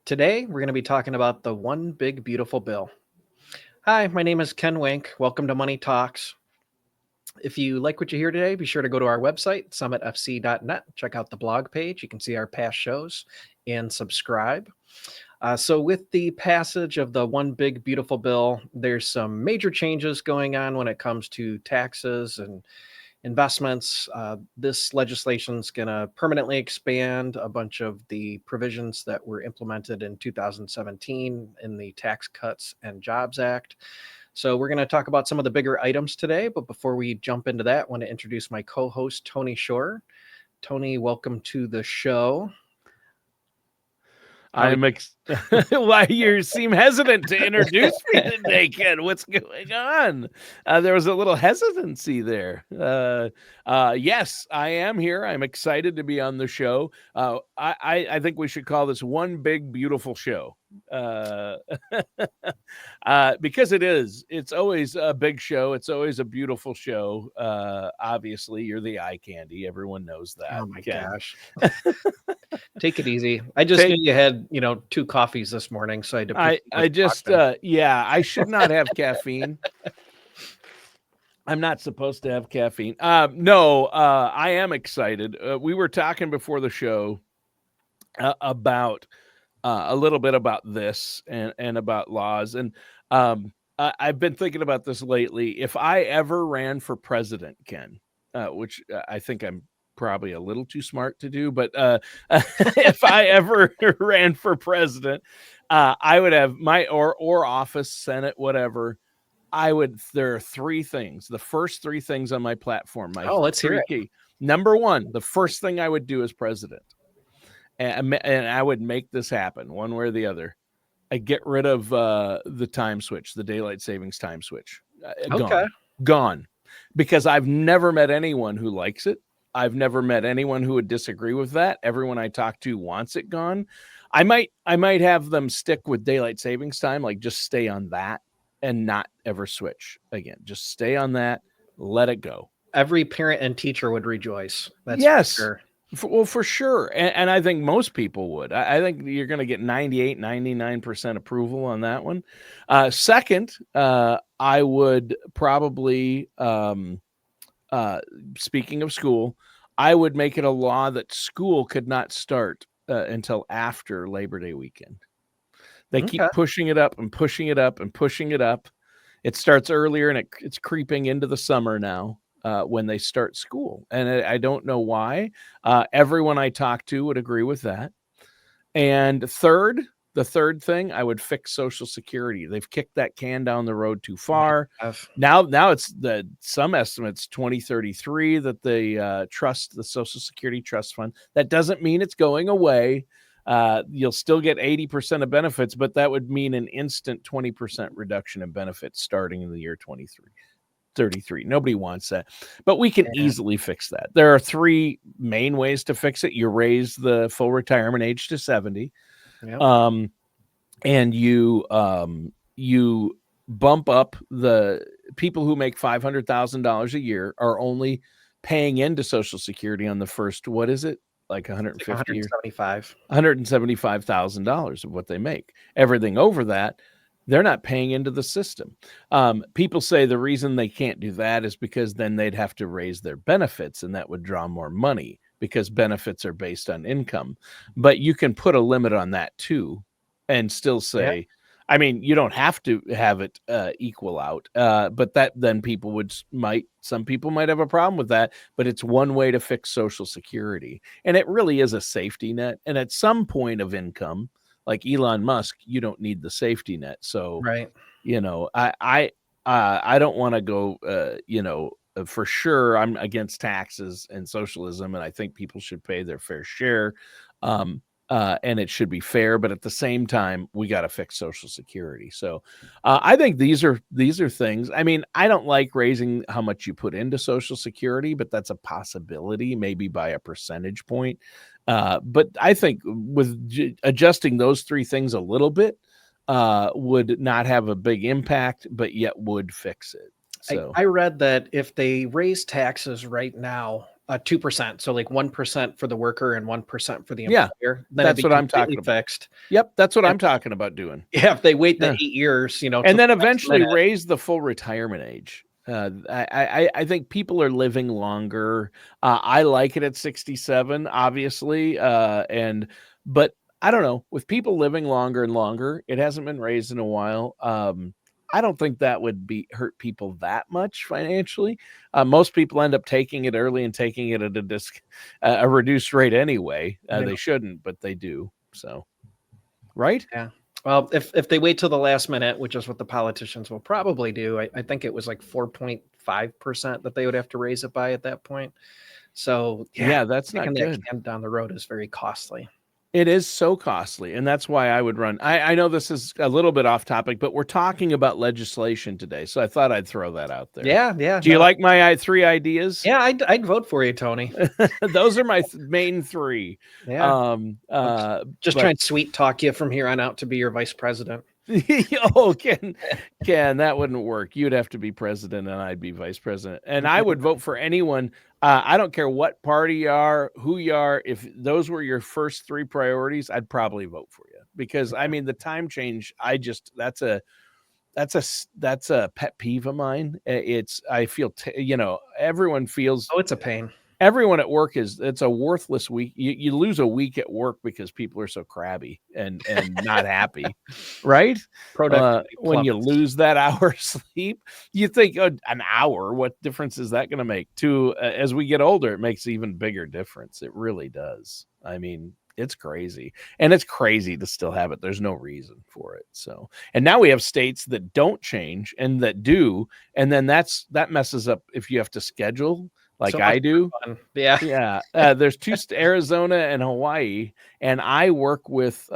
Today, we're going to be talking about the One Big Beautiful Bill. Hi, my name is Ken Wink. Welcome to Money Talks. If you like what you hear today, be sure to go to our website, summitfc.net. Check out the blog page. You can see our past shows and subscribe. So, with the passage of the One Big Beautiful Bill, there's some major changes going on when it comes to taxes and investments. This legislation is going to permanently expand a bunch of the provisions that were implemented in 2017 in the Tax Cuts and Jobs Act. So we're going to talk about some of the bigger items today. But before we jump into that, I want to introduce my co-host, Tony Shore. Tony, welcome to the show. Why you seem hesitant to introduce me today, Ken? What's going on? There was a little hesitancy there. Yes, I am here. I'm excited to be on the show. I think we should call this One Big Beautiful Show. Because it is. It's always a big show. It's always a beautiful show. Obviously, you're the eye candy. Everyone knows that. Oh my gosh. Take it easy. I just knew you had, 2 coffees this morning, so I I should not have caffeine. I'm not supposed to have caffeine. No, I am excited. We were talking before the show about a little bit about this and about laws. And I've been thinking about this lately. If I ever ran for president, Ken, which I think I'm probably a little too smart to do, but if I ever ran for president, I would have my or office, Senate, whatever. There are 3 things. The first 3 things on my platform. Let's hear it. Key. Number 1, the first thing I would do as president, and I would make this happen one way or the other. I get rid of the time switch, the daylight savings time switch. Gone. Because I've never met anyone who likes it. I've never met anyone who would disagree with that. Everyone I talk to wants it gone. I might have them stick with daylight savings time, like just stay on that and not ever switch again. Just stay on that, let it go. Every parent and teacher would rejoice. That's yes. For sure. For sure. And I think most people would. I think you're going to get 98, 99% approval on that one. Second, I would probably, speaking of school, I would make it a law that school could not start until after Labor Day weekend. They keep pushing it up and pushing it up and pushing it up. It starts earlier and it's creeping into the summer now. When they start school. And I don't know why. Everyone I talk to would agree with that. And the third thing, I would fix Social Security. They've kicked that can down the road too far. Now it's some estimates 2033 that they trust the Social Security Trust Fund. That doesn't mean it's going away. You'll still get 80% of benefits, but that would mean an instant 20% reduction in benefits starting in the year 33. Nobody wants that, but we can easily fix that. There are 3 main ways to fix it. You raise the full retirement age to 70. Yep. And you bump up the people who make $500,000 a year are only paying into Social Security on the first, what is it? Like $175,000 of what they make. Everything over that, they're not paying into the system. People say the reason they can't do that is because then they'd have to raise their benefits and that would draw more money because benefits are based on income. But you can put a limit on that too and still say, I mean, you don't have to have it equal out, but that then some people might have a problem with that, but it's one way to fix Social Security. And it really is a safety net. And at some point of income, like Elon Musk, you don't need the safety net. So, I don't want to go, for sure. I'm against taxes and socialism, and I think people should pay their fair share. And it should be fair, but at the same time, we got to fix Social Security. So I think these are things. I mean, I don't like raising how much you put into Social Security, but that's a possibility, maybe by a percentage point. But I think with adjusting those 3 things a little bit would not have a big impact, but yet would fix it. So I read that if they raise taxes right now, 2%. So like 1% for the worker and 1% for the Yeah, employer. Then it'd that's be what I'm completely talking about. fixed. Yep, that's what And I'm talking about doing. yeah, if they wait the Yeah. 8 years, to And the then last eventually minute. raise the full retirement age. I think people are living longer. I like it at 67, obviously, but I don't know. With people living longer and longer, it hasn't been raised in a while. I don't think that would hurt people that much financially. Most people end up taking it early and taking it at a reduced rate anyway. They shouldn't, but they do. So, right? Yeah. Well, if they wait till the last minute, which is what the politicians will probably do, I think it was like 4.5% that they would have to raise it by at that point. So Yeah, that's kicking not that good. can down the road is very costly. It is so costly, and that's why I would run. I know this is a little bit off topic, but we're talking about legislation today, so I thought I'd throw that out there. Yeah. Do you like my 3 ideas? Yeah, I'd vote for you, Tony. Those are my main 3. Yeah. Just try But and sweet talk you from here on out to be your vice president. oh, Ken, that wouldn't work. You'd have to be president, and I'd be vice president. And I would vote for anyone. I don't care what party you are, who you are. If those were your first 3 priorities, I'd probably vote for you because I mean the time change. That's a pet peeve of mine. I feel everyone feels. Oh, it's a pain. Everyone at work it's a worthless week. You lose a week at work because people are so crabby and not happy, right? When you lose that hour of sleep, you think an hour, what difference is that going to make? As we get older, it makes even bigger difference. It really does. I mean, it's crazy, and it's crazy to still have it. There's no reason for it. So, and now we have states that don't change and that do, and then that messes up if you have to schedule. Like I do. Yeah. Yeah. There's 2 Arizona and Hawaii, and I work with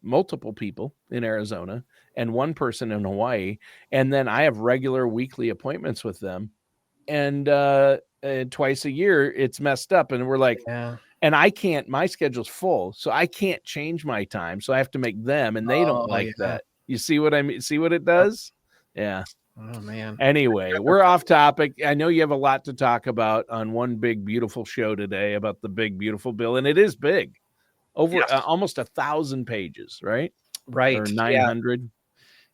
multiple people in Arizona and 1 person in Hawaii, and then I have regular weekly appointments with them, and twice a year it's messed up, and we're like, and I can't. My schedule's full, so I can't change my time, so I have to make them, and they don't like that. You see what I mean? See what it does? Yeah. Oh man. Anyway, we're off topic. I know you have a lot to talk about on one big beautiful show today about the big beautiful bill, and it is big, over almost 1,000 pages, right? Right. Or 900.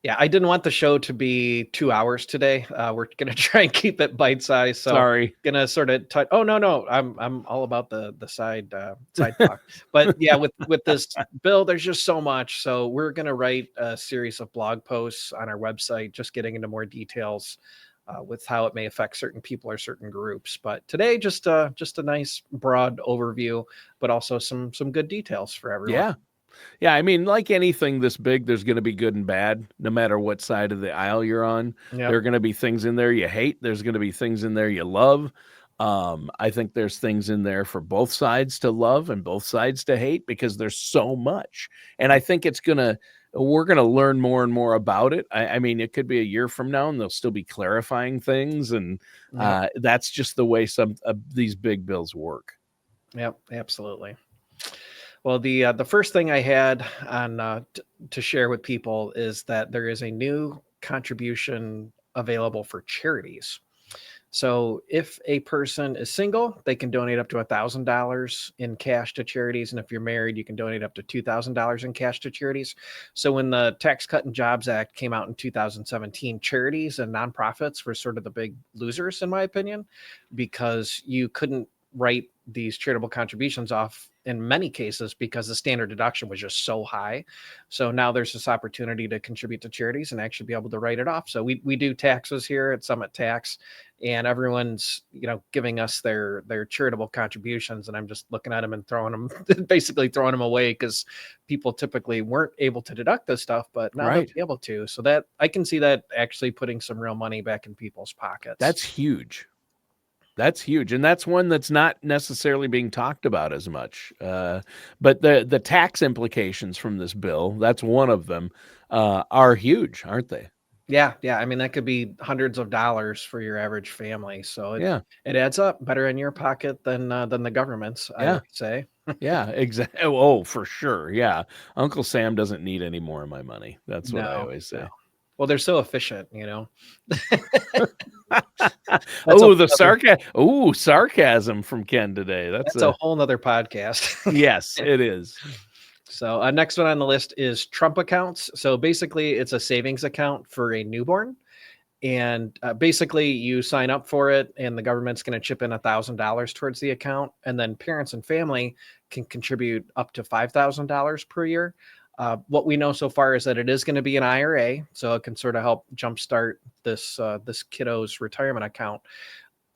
Yeah, I didn't want the show to be 2 hours today. We're gonna try and keep it bite sized. So sorry, gonna sort of touch. Oh no, I'm all about the side talk. But yeah, with this bill, there's just so much. So we're gonna write a series of blog posts on our website, just getting into more details with how it may affect certain people or certain groups. But today, just a nice broad overview, but also some good details for everyone. Yeah, I mean, like anything this big, there's going to be good and bad, no matter what side of the aisle you're on. Yep. There are going to be things in there you hate. There's going to be things in there you love. I think there's things in there for both sides to love and both sides to hate because there's so much. And I think we're going to learn more and more about it. I mean, it could be a year from now and they'll still be clarifying things. And that's just the way some of these big bills work. Yep, absolutely. Well, the first thing I had on to share with people is that there is a new contribution available for charities. So if a person is single, they can donate up to $1,000 in cash to charities. And if you're married, you can donate up to $2,000 in cash to charities. So when the Tax Cut and Jobs Act came out in 2017, charities and nonprofits were sort of the big losers, in my opinion, because you couldn't write these charitable contributions off in many cases because the standard deduction was just so high. So now there's this opportunity to contribute to charities and actually be able to write it off. So we do taxes here at Summit Tax, and everyone's giving us their charitable contributions, and I'm just looking at them and throwing them basically throwing them away because people typically weren't able to deduct this stuff, but now they'll be able to. So that I can see that actually putting some real money back in people's pockets. That's huge. That's huge. And that's one that's not necessarily being talked about as much. But the tax implications from this bill, that's one of them, are huge, aren't they? Yeah. I mean, that could be hundreds of dollars for your average family. So it adds up better in your pocket than the government's, I would say. Yeah, exactly. Oh, for sure. Yeah. Uncle Sam doesn't need any more of my money. That's what I always say. Well, they're so efficient, you know. Sarcasm from Ken today. That's a whole nother podcast. Yes, it is. So next one on the list is Trump accounts. So basically, it's a savings account for a newborn. And basically, you sign up for it, and the government's going to chip in $1,000 towards the account. And then parents and family can contribute up to $5,000 per year. What we know so far is that it is going to be an IRA, so it can sort of help jumpstart this kiddo's retirement account.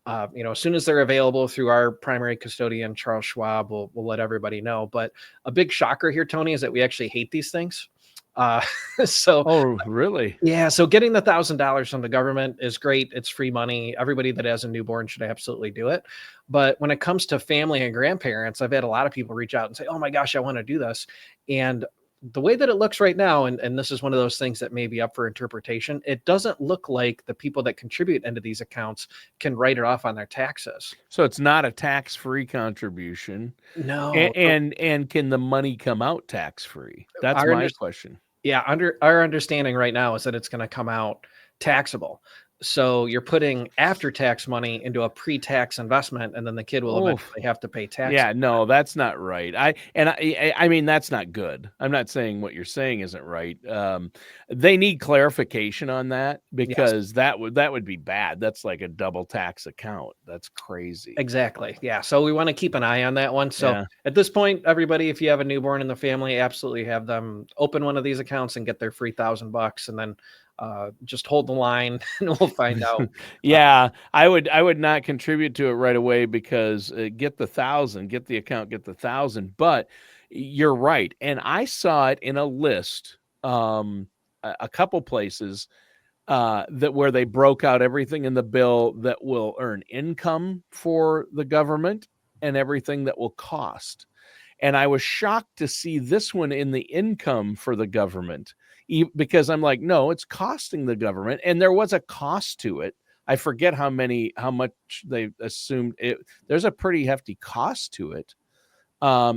As soon as they're available through our primary custodian, Charles Schwab, we'll let everybody know. But a big shocker here, Tony, is that we actually hate these things. Oh, really? Yeah. So getting the $1,000 from the government is great. It's free money. Everybody that has a newborn should absolutely do it. But when it comes to family and grandparents, I've had a lot of people reach out and say, "Oh my gosh, I want to do this." And the way that it looks right now, and this is one of those things that may be up for interpretation, it doesn't look like the people that contribute into these accounts can write it off on their taxes. So it's not a tax-free contribution. No. And can the money come out tax-free? That's my question. Yeah, under our understanding right now is that it's going to come out taxable. So you're putting after-tax money into a pre-tax investment, and then the kid will eventually have to pay tax. Yeah, no, that's not right. I mean, that's not good. I'm not saying what you're saying isn't right. They need clarification on that, because that would be bad. That's like a double tax account. That's crazy. Exactly. Yeah. So we want to keep an eye on that one. So at this point, everybody, if you have a newborn in the family, absolutely have them open one of these accounts and get their free $1,000, and then just hold the line and we'll find out. Yeah, I would not contribute to it right away, because get the 1,000, get the account, get the 1,000. But you're right, and I saw it in a list, a couple places that where they broke out everything in the bill that will earn income for the government and everything that will cost. And I was shocked to see this one in the income for the government, because I'm like, no, it's costing the government. And there was a cost to it. I forget how much they assumed it. There's a pretty hefty cost to it,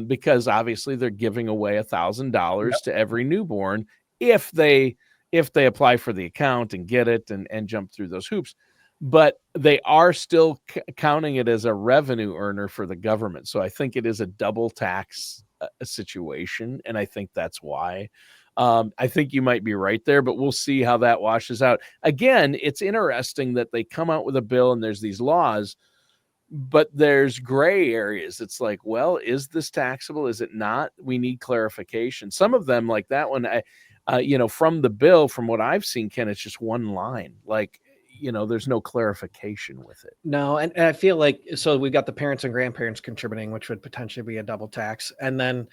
because obviously they're giving away $1,000 to every newborn if they apply for the account and get it and jump through those hoops. But they are still counting it as a revenue earner for the government. So I think it is a double tax situation, and I think that's why. I think you might be right there, but we'll see how that washes out. Again, it's interesting that they come out with a bill and there's these laws, but there's gray areas. It's like, well, is this taxable? Is it not? We need clarification. Some of them, like that one, from the bill, from what I've seen, Ken, it's just one line. Like, there's no clarification with it. No, and I feel like, so we've got the parents and grandparents contributing, which would potentially be a double tax. And then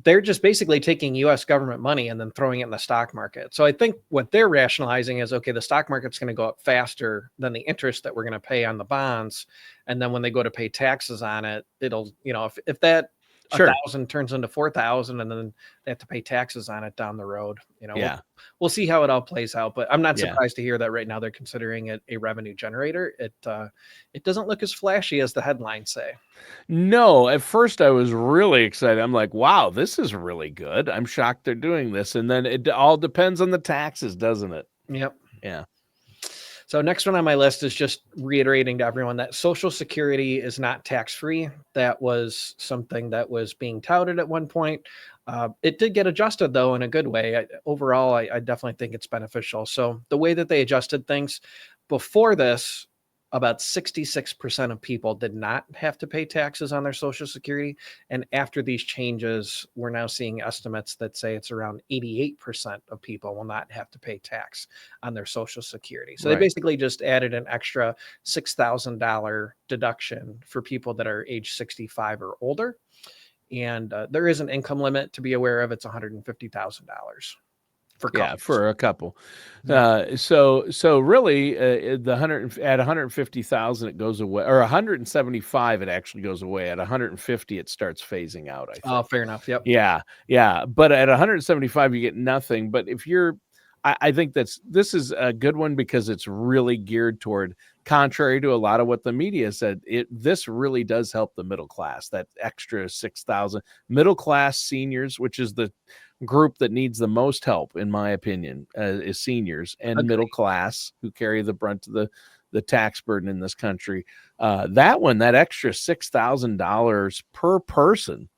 they're just basically taking U.S. government money and then throwing it in the stock market. So I think what they're rationalizing is, okay, the stock market's going to go up faster than the interest that we're going to pay on the bonds. And then when they go to pay taxes on it, it'll, if that 1,000 turns into 4,000, and then they have to pay taxes on it down the road. We'll see how it all plays out. But I'm not surprised to hear that right now they're considering it a revenue generator. It doesn't look as flashy as the headlines say. No, at first I was really excited. I'm like, wow, this is really good. I'm shocked they're doing this. And then it all depends on the taxes, doesn't it? Yep. Yeah. So next one on my list is just reiterating to everyone that Social Security is not tax-free. That was something that was being touted at one point. It did get adjusted, though, in a good way. Overall, I definitely think it's beneficial. So the way that they adjusted things before this, about 66% of people did not have to pay taxes on their Social Security. And after these changes, we're now seeing estimates that say it's around 88% of people will not have to pay tax on their Social Security. So they basically just added an extra $6,000 deduction for people that are age 65 or older. And there is an income limit to be aware of. It's $150,000. For a couple. So really, at 150,000 it goes away, or 175 it actually goes away. At 150 it starts phasing out, I think. Oh, fair enough. Yep. Yeah. But at 175 you get nothing. But if I think this is a good one, because it's really geared toward, contrary to a lot of what the media said, this really does help the middle class. That extra 6,000 middle class seniors, which is group that needs the most help, in my opinion, is seniors and middle Agree. class, who carry the brunt of the tax burden in this country. That extra $6,000 per person,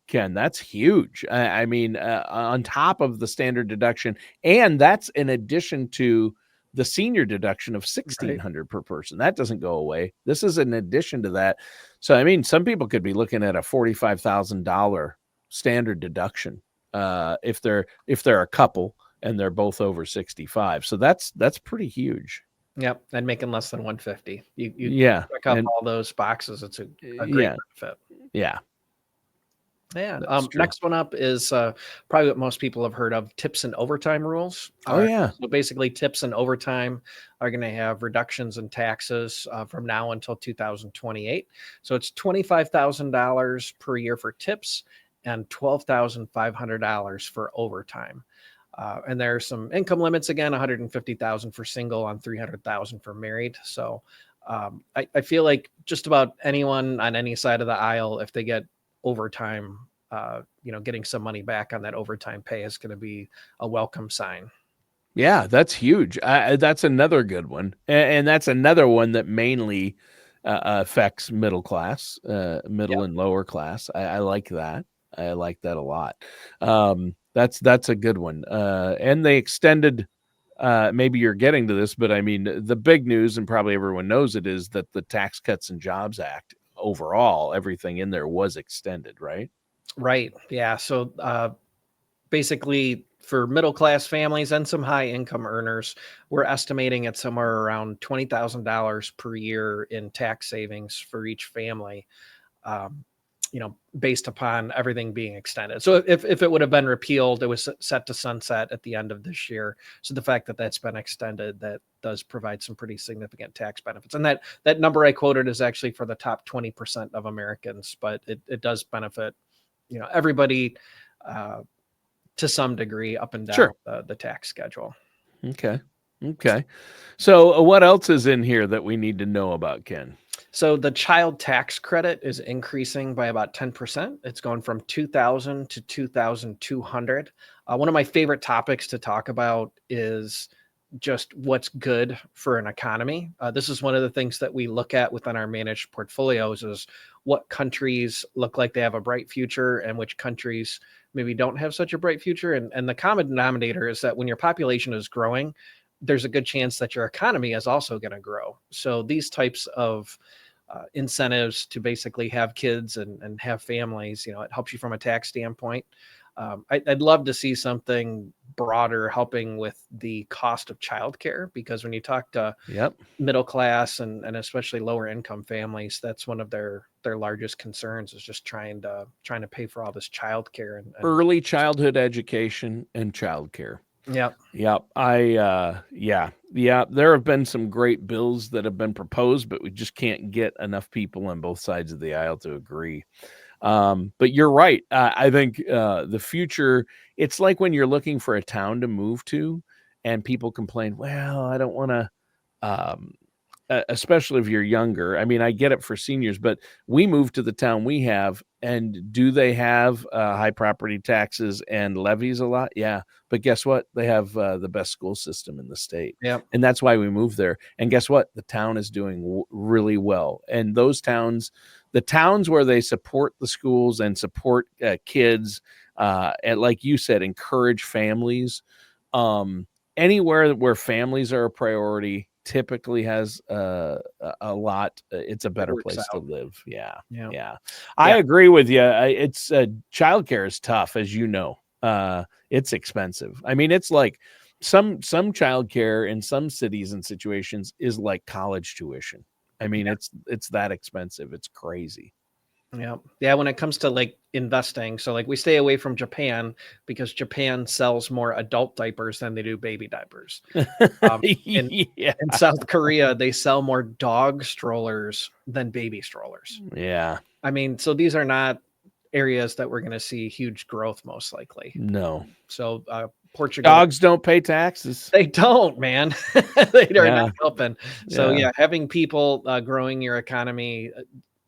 Ken, that's huge. I mean, on top of the standard deduction, and that's in addition to the senior deduction of $1,600 per person. That doesn't go away. This is in addition to that. So, I mean, some people could be looking at a $45,000 standard deduction if they're a couple and they're both over 65. So that's pretty huge. Yep, and making less than 150. You Yeah, check off all those boxes. It's a great yeah, benefit. yeah. Yeah. That's true. Next one up is probably what most people have heard of: tips and overtime rules. Oh, yeah. So basically, tips and overtime are going to have reductions in taxes from now until 2028. So it's $25,000 per year for tips and $12,500 for overtime. And there are some income limits again: 150,000 for single, on 300,000 for married. So I feel like just about anyone on any side of the aisle, if they get overtime, getting some money back on that overtime pay is going to be a welcome sign. Yeah, that's huge. That's another good one, and that's another one that mainly affects middle class, middle Yep. and lower class. I like that. I like that a lot. That's a good one. And they extended. Maybe you're getting to this, but I mean, the big news, and probably everyone knows it, is that the Tax Cuts and Jobs Act, overall, everything in there was extended, right? Right. Yeah. So basically, for middle class families and some high income earners, we're estimating at somewhere around $20,000 per year in tax savings for each family. Um, based upon everything being extended. So if it would have been repealed, it was set to sunset at the end of this year. So the fact that that's been extended, that does provide some pretty significant tax benefits. And that number I quoted is actually for the top 20% of Americans, but it does benefit, everybody to some degree up and down Sure. the tax schedule. Okay. So what else is in here that we need to know about, Ken? So the child tax credit is increasing by about 10%. It's going from 2,000 to 2,200. One of my favorite topics to talk about is just what's good for an economy. This is one of the things that we look at within our managed portfolios: is what countries look like they have a bright future and which countries maybe don't have such a bright future. And the common denominator is that when your population is growing, there's a good chance that your economy is also going to grow. So these types of incentives to basically have kids and have families, it helps you from a tax standpoint. I'd love to see something broader helping with the cost of childcare, because when you talk to middle class and especially lower income families, that's one of their largest concerns, is just trying to pay for all this childcare and early childhood education and childcare. Yep. There have been some great bills that have been proposed, but we just can't get enough people on both sides of the aisle to agree. But you're right. I think the future, it's like when you're looking for a town to move to and people complain, well, I don't want to, especially if you're younger. I mean, I get it for seniors, but we moved to the town we have, and do they have high property taxes and levies a lot? Yeah. But guess what? They have the best school system in the state. Yep. And that's why we moved there. And guess what? The town is doing really well. And those towns, the towns where they support the schools and support kids, and like you said, encourage families, anywhere where families are a priority, typically has a lot. It's a better place to live. Yeah. I agree with you. It's childcare is tough, as you know. It's expensive. I mean, it's like some childcare in some cities and situations is like college tuition. I mean, it's that expensive. It's crazy. Yeah. When it comes to like investing, so like we stay away from Japan because Japan sells more adult diapers than they do baby diapers. In South Korea, they sell more dog strollers than baby strollers. Yeah. I mean, so these are not areas that we're going to see huge growth, most likely. No. So Portugal, dogs don't pay taxes. They don't, man. They are not helping. So having people growing your economy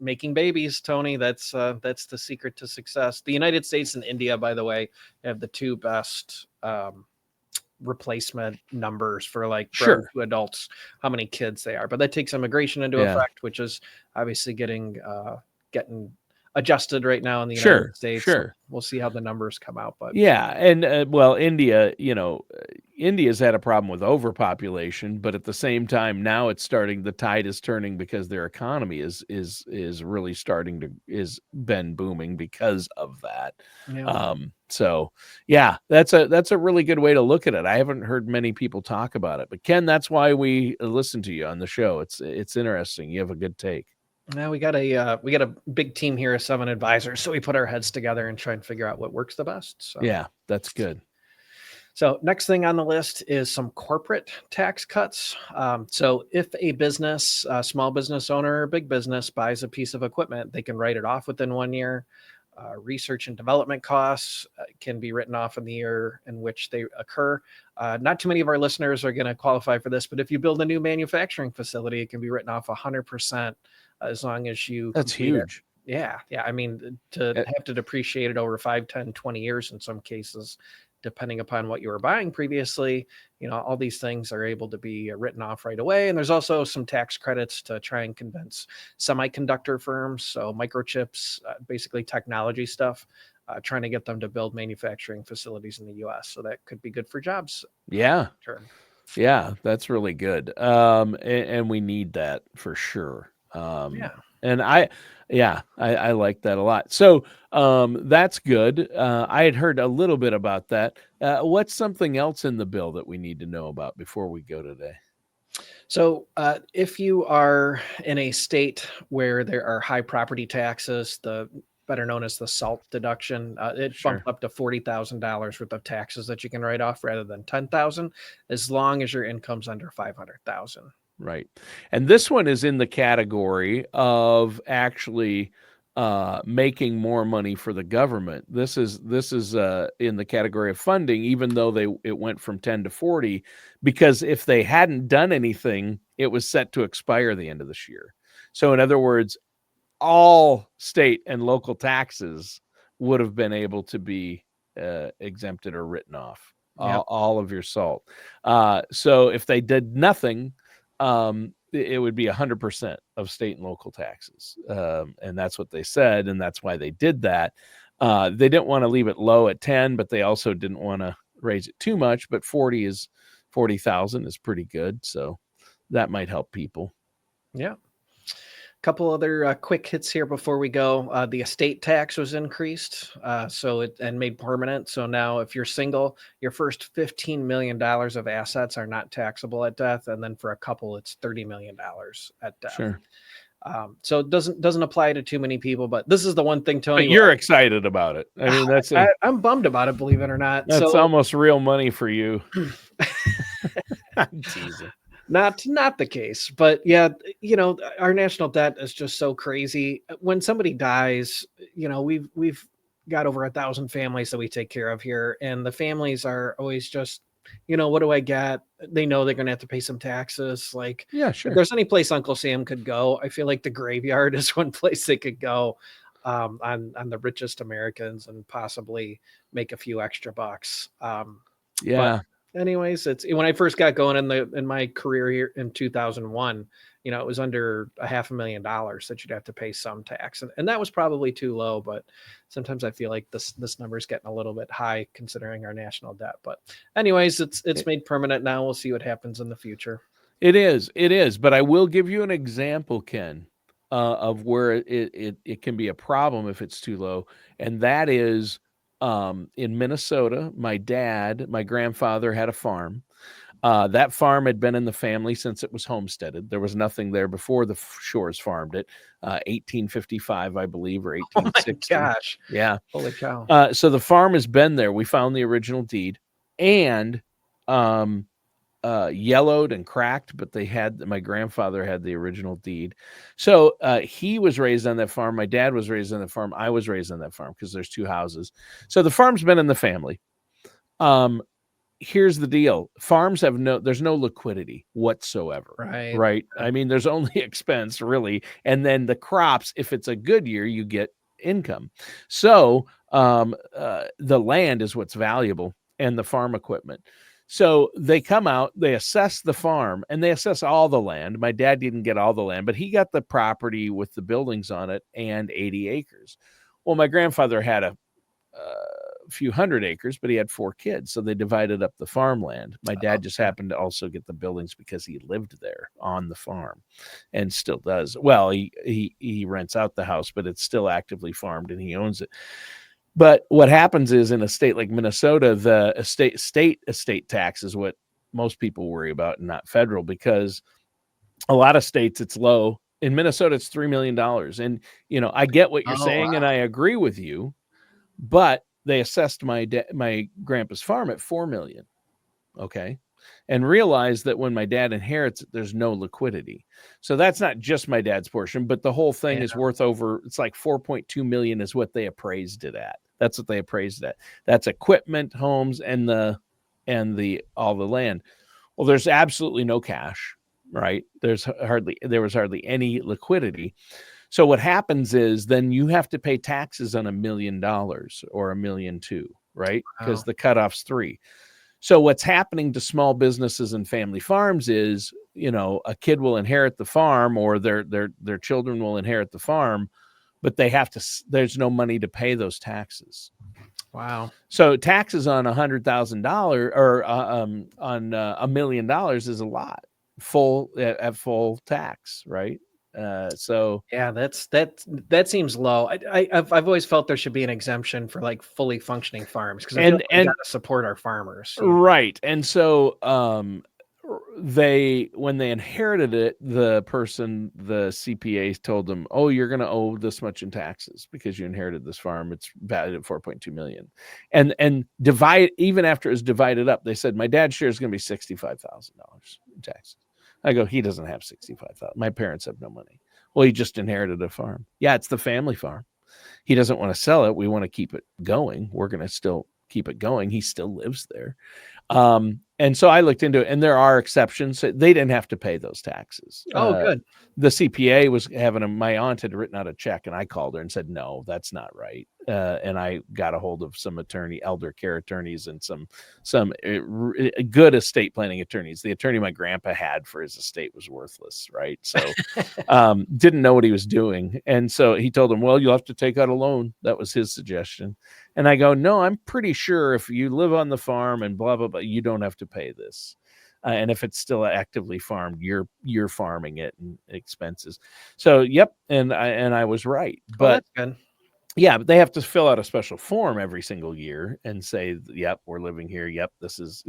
making babies, Tony. That's the secret to success. The United States and India, by the way, have the two best replacement numbers for like grown Sure. to adults, how many kids they are. But that takes immigration into Yeah. effect, which is obviously getting adjusted right now in the United Sure. States. So Sure. we'll see how the numbers come out. But Yeah, and well, India, India's had a problem with overpopulation, but at the same time, now the tide is turning because their economy is really is been booming because of that. yeah. So yeah, that's a really good way to look at it. I haven't heard many people talk about it, but Ken, that's why we listen to you on the show. It's interesting. You have a good take. Now we got a big team here of 7 advisors, so we put our heads together and try and figure out what works the best. So Yeah, that's good. So next thing on the list is some corporate tax cuts. So if a business, a small business owner or big business buys a piece of equipment, they can write it off within 1 year. Research and development costs can be written off in the year in which they occur. Not too many of our listeners are going to qualify for this, but if you build a new manufacturing facility, it can be written off 100% as long as you That's complete it. huge. Yeah. I mean, to have to depreciate it over 5, 10, 20 years in some cases, depending upon what you were buying previously, all these things are able to be written off right away. And there's also some tax credits to try and convince semiconductor firms, so microchips, basically technology stuff, trying to get them to build manufacturing facilities in the U.S. So that could be good for jobs. Yeah. Term. Yeah, that's really good. And we need that for sure. And I like that a lot. So, that's good. I had heard a little bit about that. What's something else in the bill that we need to know about before we go today? So, if you are in a state where there are high property taxes, the better known as the SALT deduction, it Sure. bumped up to $40,000 worth of taxes that you can write off rather than 10,000, as long as your income's under 500,000. Right. And this one is in the category of actually making more money for the government. This is in the category of funding, even though it went from 10 to 40, because if they hadn't done anything, it was set to expire the end of this year. So in other words, all state and local taxes would have been able to be exempted or written off. Yep. All of your SALT. So if they did nothing, it would be 100% of state and local taxes. And that's what they said. And that's why they did that. They didn't want to leave it low at 10, but they also didn't want to raise it too much. But 40,000 is pretty good. So that might help people. Yeah. Couple other quick hits here before we go. The estate tax was increased, and made permanent. So now, if you're single, your first $15 million of assets are not taxable at death, and then for a couple, it's $30 million at death. Sure. So it doesn't apply to too many people, but this is the one thing, Tony. But you're excited about it. I mean, I'm bummed about it, believe it or not. That's almost real money for you. I'm teasing. Not the case, but yeah, our national debt is just so crazy. When somebody dies, we've got over 1,000 families that we take care of here, and the families are always just, what do I get? They know they're going to have to pay some taxes. Like, yeah, sure. If there's any place Uncle Sam could go, I feel like the graveyard is one place they could go on the richest Americans and possibly make a few extra bucks. Yeah. Anyways, it's when I first got going in my career here in 2001, it was under $500,000 that you'd have to pay some tax. And that was probably too low, but sometimes I feel like this number is getting a little bit high considering our national debt. But anyways, it's made permanent now. We'll see what happens in the future. It is. But I will give you an example, Ken, of where it can be a problem if it's too low. And that is, in Minnesota, my grandfather had a farm. That farm had been in the family since it was homesteaded. There was nothing there before the Shores farmed it. 1855, I believe, or 1860. Oh my gosh. Yeah. Holy cow. So the farm has been there. We found the original deed and yellowed and cracked, but my grandfather had the original deed. So he was raised on that farm. My dad was raised on that farm. I was raised on that farm because there's 2 houses. So the farm's been in the family. here's the deal. Farms have there's no liquidity whatsoever. Right. Right. I mean, there's only expense really. And then the crops, if it's a good year, you get income. So the land is what's valuable and the farm equipment. So they come out, they assess the farm, and they assess all the land. My dad didn't get all the land, but he got the property with the buildings on it and 80 acres. Well, my grandfather had a few hundred acres, but he had 4 kids, so they divided up the farmland. My dad just happened to also get the buildings because he lived there on the farm and still does. Well, he rents out the house, but it's still actively farmed and he owns it. But what happens is in a state like Minnesota, the state estate tax is what most people worry about and not federal, because a lot of states it's low. In Minnesota, it's $3 million. And, I get what you're saying and I agree with you, but they assessed my grandpa's farm at $4 million. Okay. And realized that when my dad inherits it, there's no liquidity. So that's not just my dad's portion, but the whole thing is worth it's like 4.2 million is what they appraised it at. That's what they appraised it at. That's equipment, homes, and all the land. Well, there's absolutely no cash, right? There was hardly any liquidity. So what happens is then you have to pay taxes on $1 million or $1.2 million, right? Because the cutoff's 3. So what's happening to small businesses and family farms is, a kid will inherit the farm or their children will inherit the farm, but there's no money to pay those taxes. Wow. So taxes on $100,000 or on $1 million is a lot at full tax, right? So yeah, that seems low. I've always felt there should be an exemption for like fully functioning farms, because I feel like we got to support our farmers. Right. And so when they inherited it, the CPA told them, "Oh, you're going to owe this much in taxes because you inherited this farm. It's valued at 4.2 million." And even after it was divided up, they said my dad's share is going to be $65,000 in taxes. I go, he doesn't have 65,000. My parents have no money. Well, he just inherited a farm. Yeah, it's the family farm. He doesn't want to sell it. We want to keep it going. We're going to still keep it going. He still lives there. And so I looked into it, and there are exceptions. They didn't have to pay those taxes. Oh, good. The CPA was my aunt had written out a check, and I called her and said, no, that's not right. And I got a hold of some elder care attorneys and some good estate planning attorneys. The attorney my grandpa had for his estate was worthless, right? So didn't know what he was doing. And so he told him, well, you'll have to take out a loan. That was his suggestion. And I go, no, I'm pretty sure if you live on the farm and blah, blah, blah, you don't have to pay this. And if it's still actively farmed, you're farming it and expenses. So, yep. And I was right. But that's good. Yeah, but they have to fill out a special form every single year and say, yep, we're living here. Yep, this is,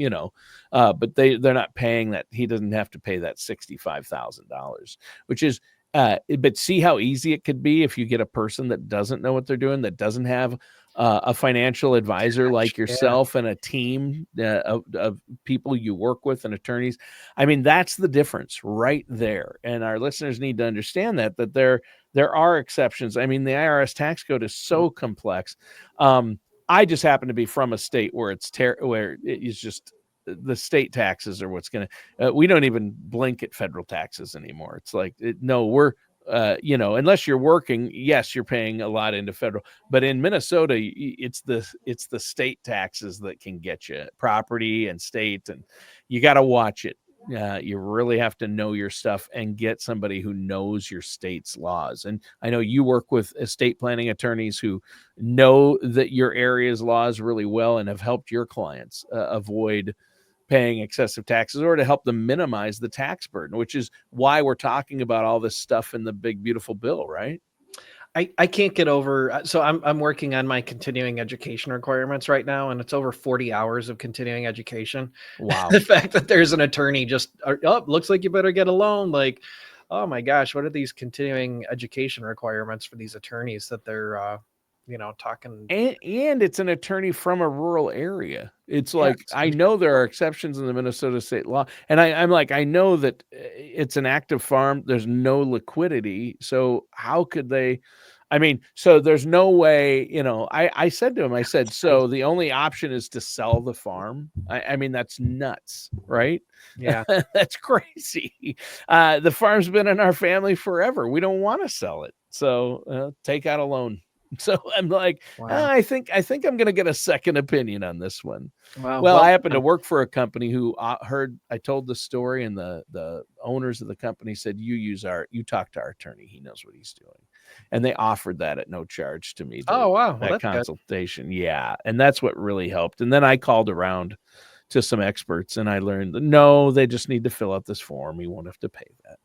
but they're not paying that. He doesn't have to pay that $65,000, which is, but see how easy it could be if you get a person that doesn't know what they're doing, that doesn't have a financial advisor like yourself and a team of people you work with and attorneys. I mean, that's the difference right there. And our listeners need to understand that there are exceptions. I mean, the IRS tax code is so complex. I just happen to be from a state where where it is just the state taxes are what's going to, we don't even blink at federal taxes anymore. It's like, we're, unless you're working, yes, you're paying a lot into federal, but in Minnesota, it's the state taxes that can get you, property and state, and you got to watch it. You really have to know your stuff and get somebody who knows your state's laws. And I know you work with estate planning attorneys who know that your area's laws really well and have helped your clients avoid paying excessive taxes, or to help them minimize the tax burden, which is why we're talking about all this stuff in the big, beautiful bill, right? I can't get over. So I'm working on my continuing education requirements right now, and it's over 40 hours of continuing education. Wow. The fact that there's an attorney looks like you better get a loan. Like, oh my gosh, what are these continuing education requirements for these attorneys that they're, talking? And it's an attorney from a rural area. It's like, I know there are exceptions in the Minnesota state law. And I'm like, I know that it's an active farm. There's no liquidity. So how could they, I mean, so there's no way, I said to him, I said, so the only option is to sell the farm. I mean, that's nuts, right? Yeah. That's crazy. The farm's been in our family forever. We don't want to sell it. So take out a loan. So I'm like, Wow. I think I'm going to get a second opinion on this one. Wow. Well, I happen to work for a company who heard I told the story, and the owners of the company said, you talk to our attorney. He knows what he's doing. And they offered that at no charge to me. Oh, wow. Well, that that's consultation. Good. Yeah. And that's what really helped. And then I called around to some experts, and I learned that no, they just need to fill out this form. You won't have to pay that.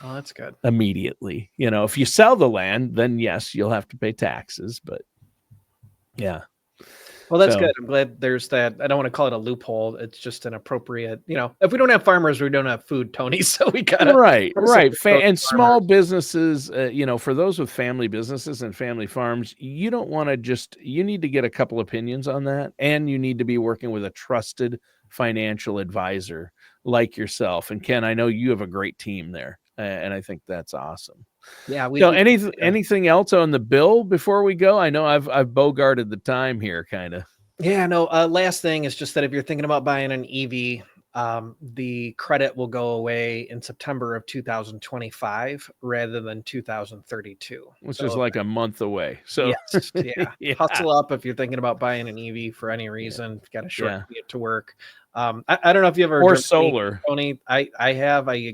Oh, that's good. Immediately. If you sell the land, then yes, you'll have to pay taxes, but yeah. Well, that's good. I'm glad there's that. I don't want to call it a loophole. It's just an appropriate, if we don't have farmers, we don't have food, Tony. So we got to. Right. And small businesses, for those with family businesses and family farms, you don't want to you need to get a couple opinions on that. And you need to be working with a trusted financial advisor like yourself. And Ken, I know you have a great team there. And I think that's awesome. Yeah. So anything else on the bill before we go? I know I've bogarted the time here, kind of. Yeah, no. Last thing is just that if you're thinking about buying an EV, the credit will go away in September of 2025 rather than 2032, which is like a month away. So yes, yeah. Hustle up if you're thinking about buying an EV for any reason. Got a short commute to work. I don't know if you ever or solar, Tony. I have. I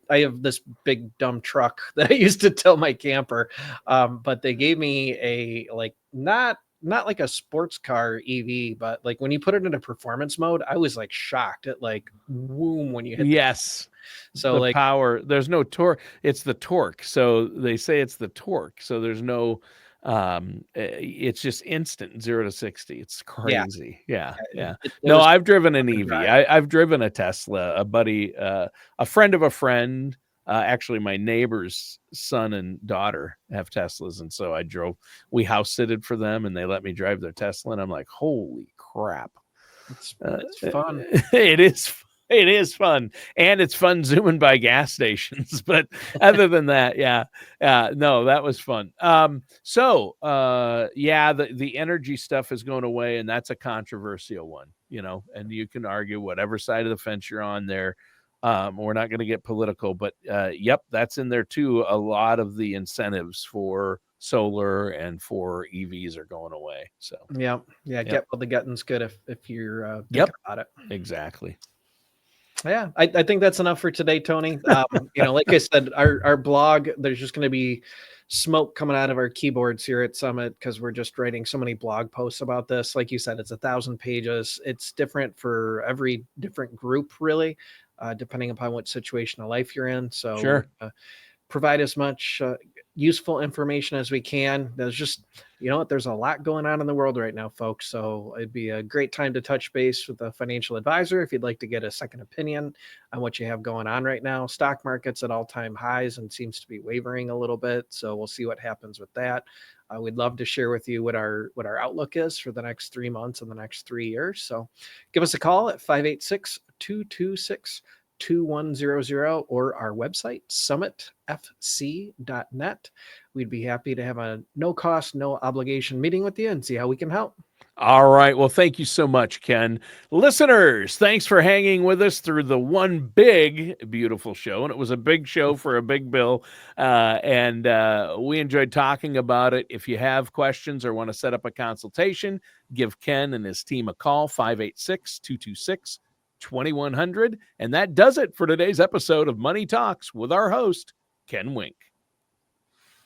have this big dumb truck that I used to tow my camper, but they gave me a not like a sports car EV, but like when you put it into performance mode, I was like shocked at like whoom when you hit. Yes. So the power, there's no torque. It's the torque. So they say it's the torque. So there's no, it's just instant 0 to 60. It's crazy. Yeah. No, I've driven an EV. I've driven a Tesla. A buddy, a friend of a friend. Actually, my neighbor's son and daughter have Teslas, and so we house sitted for them, and they let me drive their Tesla, and I'm like, holy crap. It's fun. It is fun, and it's fun zooming by gas stations. But other than that, no, that was fun. The energy stuff is going away, and that's a controversial one, and you can argue whatever side of the fence you're on there. We're not going to get political, but that's in there too. A lot of the incentives for solar and for EVs are going away. So get well, the getting's good if you're thinking about it. Exactly. Yeah, I think that's enough for today, Tony. Like I said, our blog, there's just going to be smoke coming out of our keyboards here at Summit because we're just writing so many blog posts about this. Like you said, it's 1,000 pages. It's different for every different group, really. Depending upon what situation of life you're in. So sure. Provide as much useful information as we can. There's just, there's a lot going on in the world right now, folks. So it'd be a great time to touch base with a financial advisor if you'd like to get a second opinion on what you have going on right now. Stock market's at all-time highs and seems to be wavering a little bit. So we'll see what happens with that. We'd love to share with you what our outlook is for the next 3 months and the next 3 years. So give us a call at 586-226-2100 or our website, summitfc.net. We'd be happy to have a no cost, no obligation meeting with you and see how we can help. All right. Well, thank you so much, Ken. Listeners, thanks for hanging with us through the one big, beautiful show. And it was a big show for a big bill. And we enjoyed talking about it. If you have questions or want to set up a consultation, give Ken and his team a call, 586-226-2100. And that does it for today's episode of Money Talks with our host, Ken Wink.